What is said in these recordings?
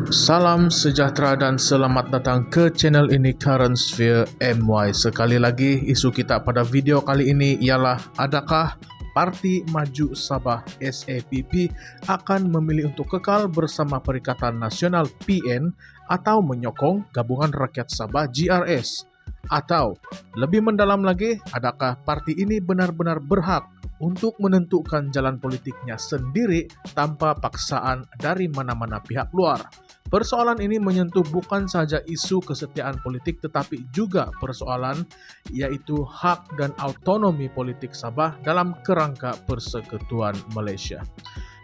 Salam sejahtera dan selamat datang ke channel ini Current Sphere MY. Sekali lagi isu kita pada video kali ini ialah adakah Parti Maju Sabah SAPP akan memilih untuk kekal bersama Perikatan Nasional PN atau menyokong Gabungan Rakyat Sabah GRS? Atau lebih mendalam lagi, adakah parti ini benar-benar berhak untuk menentukan jalan politiknya sendiri tanpa paksaan dari mana-mana pihak luar? Persoalan ini menyentuh bukan saja isu kesetiaan politik tetapi juga persoalan yaitu hak dan autonomi politik Sabah dalam kerangka Persekutuan Malaysia.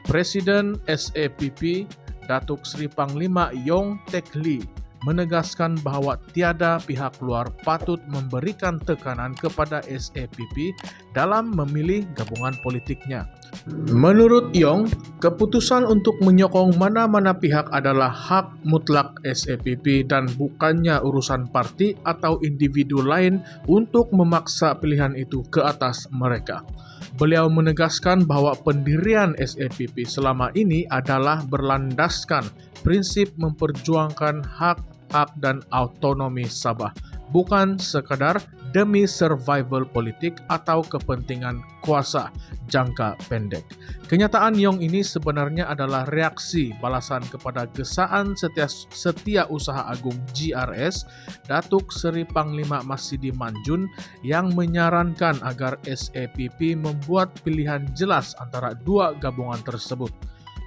Presiden SAPP Datuk Seri Panglima Yong Teck Lee menegaskan bahawa tiada pihak luar patut memberikan tekanan kepada SAPP dalam memilih gabungan politiknya. Menurut Yong, keputusan untuk menyokong mana-mana pihak adalah hak mutlak SAPP dan bukannya urusan parti atau individu lain untuk memaksa pilihan itu ke atas mereka. Beliau menegaskan bahawa pendirian SAPP selama ini adalah berlandaskan prinsip memperjuangkan hak dan autonomi Sabah, bukan sekadar demi survival politik atau kepentingan kuasa jangka pendek. Kenyataan Yong ini sebenarnya adalah reaksi balasan kepada gesaan Setiausaha Agung GRS Datuk Seri Panglima Masidi Manjun yang menyarankan agar SAPP membuat pilihan jelas antara dua gabungan tersebut.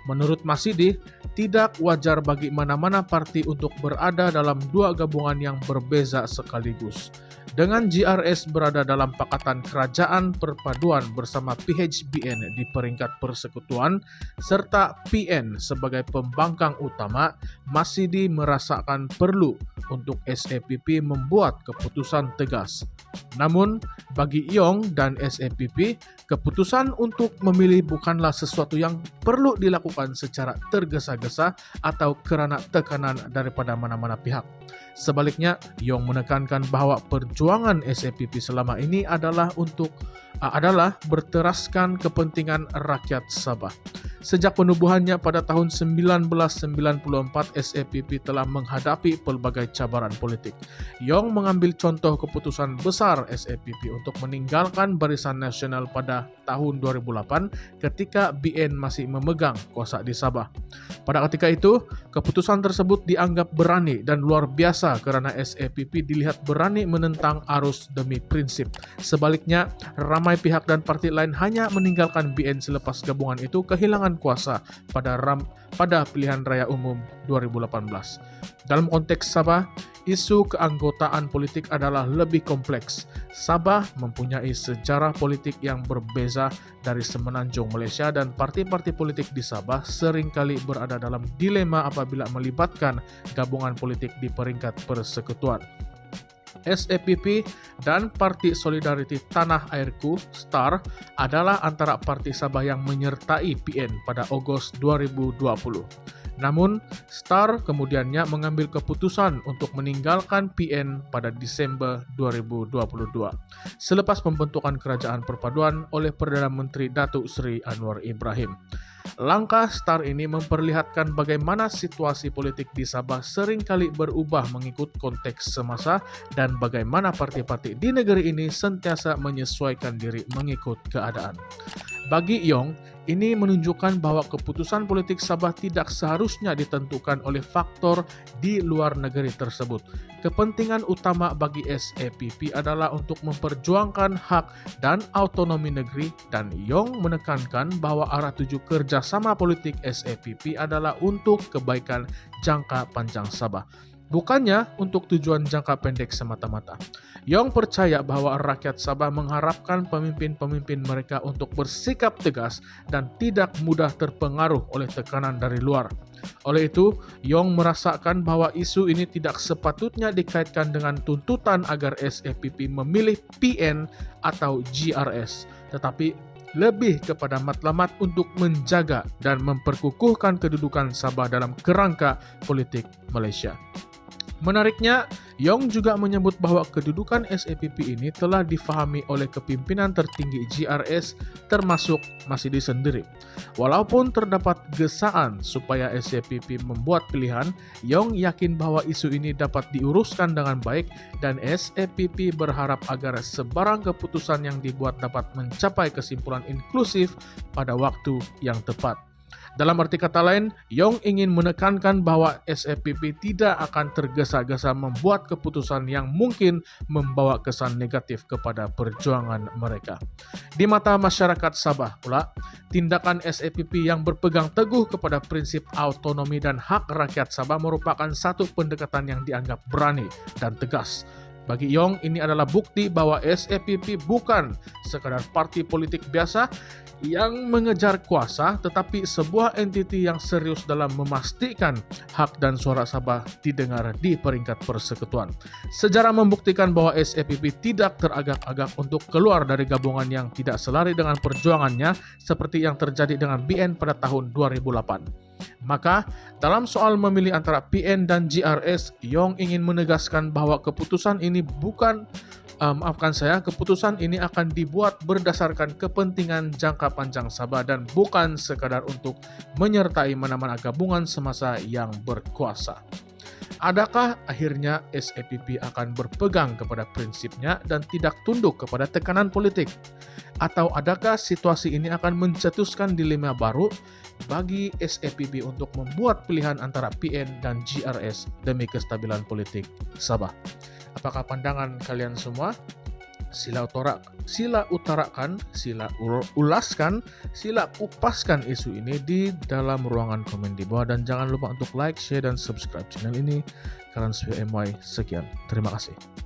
Menurut Masidi, tidak wajar bagi mana-mana parti untuk berada dalam dua gabungan yang berbeza sekaligus. Dengan GRS berada dalam Pakatan Kerajaan Perpaduan bersama PHBN di peringkat persekutuan, serta PN sebagai pembangkang utama, Masidi merasakan perlu untuk SAPP membuat keputusan tegas. Namun, bagi Yong dan SAPP, keputusan untuk memilih bukanlah sesuatu yang perlu dilakukan secara tergesa-gesa atau kerana tekanan daripada mana-mana pihak. Sebaliknya, Yong menekankan bahawa perjuangan SAPP selama ini adalah berteraskan kepentingan rakyat Sabah. Sejak penubuhannya pada tahun 1994, SAPP telah menghadapi pelbagai cabaran politik. Yong mengambil contoh keputusan besar SAPP untuk meninggalkan Barisan Nasional pada tahun 2008 ketika BN masih memegang kuasa di Sabah. Pada ketika itu, keputusan tersebut dianggap berani dan luar biasa kerana SAPP dilihat berani menentang arus demi prinsip. Sebaliknya, ramai pihak dan parti lain hanya meninggalkan BN selepas gabungan itu kehilangan kuasa pada pilihan raya umum 2018. Dalam konteks Sabah, isu keanggotaan politik adalah lebih kompleks. Sabah mempunyai sejarah politik yang berbeza dari semenanjung Malaysia dan parti-parti politik di Sabah seringkali berada dalam dilema apabila melibatkan gabungan politik di peringkat persekutuan. SAPP dan Parti Solidariti Tanah Airku STAR adalah antara parti Sabah yang menyertai PN pada Ogos 2020. Namun, STAR kemudiannya mengambil keputusan untuk meninggalkan PN pada Disember 2022 selepas pembentukan Kerajaan Perpaduan oleh Perdana Menteri Datuk Seri Anwar Ibrahim. Langkah STAR ini memperlihatkan bagaimana situasi politik di Sabah seringkali berubah mengikut konteks semasa dan bagaimana parti-parti di negeri ini sentiasa menyesuaikan diri mengikut keadaan. Bagi Yong, ini menunjukkan bahwa keputusan politik Sabah tidak seharusnya ditentukan oleh faktor di luar negeri tersebut. Kepentingan utama bagi SAPP adalah untuk memperjuangkan hak dan autonomi negeri, dan Yong menekankan bahwa arah tuju kerjasama politik SAPP adalah untuk kebaikan jangka panjang Sabah, bukannya untuk tujuan jangka pendek semata-mata. Yong percaya bahwa rakyat Sabah mengharapkan pemimpin-pemimpin mereka untuk bersikap tegas dan tidak mudah terpengaruh oleh tekanan dari luar. Oleh itu, Yong merasakan bahwa isu ini tidak sepatutnya dikaitkan dengan tuntutan agar SAPP memilih PN atau GRS, tetapi lebih kepada matlamat untuk menjaga dan memperkukuhkan kedudukan Sabah dalam kerangka politik Malaysia. Menariknya, Yong juga menyebut bahwa kedudukan SAPP ini telah difahami oleh kepimpinan tertinggi GRS termasuk Masidi sendiri. Walaupun terdapat gesaan supaya SAPP membuat pilihan, Yong yakin bahwa isu ini dapat diuruskan dengan baik dan SAPP berharap agar sebarang keputusan yang dibuat dapat mencapai kesimpulan inklusif pada waktu yang tepat. Dalam arti kata lain, Yong ingin menekankan bahwa SAPP tidak akan tergesa-gesa membuat keputusan yang mungkin membawa kesan negatif kepada perjuangan mereka. Di mata masyarakat Sabah pula, tindakan SAPP yang berpegang teguh kepada prinsip autonomi dan hak rakyat Sabah merupakan satu pendekatan yang dianggap berani dan tegas. Bagi Yong, ini adalah bukti bahwa SAPP bukan sekadar parti politik biasa yang mengejar kuasa, tetapi sebuah entiti yang serius dalam memastikan hak dan suara Sabah didengar di peringkat persekutuan. Sejarah membuktikan bahwa SAPP tidak teragak-agak untuk keluar dari gabungan yang tidak selari dengan perjuangannya seperti yang terjadi dengan BN pada tahun 2008. Maka, dalam soal memilih antara PN dan GRS, Yong ingin menegaskan bahwa keputusan ini keputusan ini akan dibuat berdasarkan kepentingan jangka panjang Sabah dan bukan sekadar untuk menyertai mana-mana gabungan semasa yang berkuasa. Adakah akhirnya SAPP akan berpegang kepada prinsipnya dan tidak tunduk kepada tekanan politik? Atau adakah situasi ini akan mencetuskan dilema baru bagi SAPP untuk membuat pilihan antara PN dan GRS demi kestabilan politik Sabah? Apakah pandangan kalian semua? Sila utarakan, sila ulaskan, sila kupaskan isu ini di dalam ruangan komen di bawah dan jangan lupa untuk like, share, dan subscribe channel ini. Current Sphere MY, sekian. Terima kasih.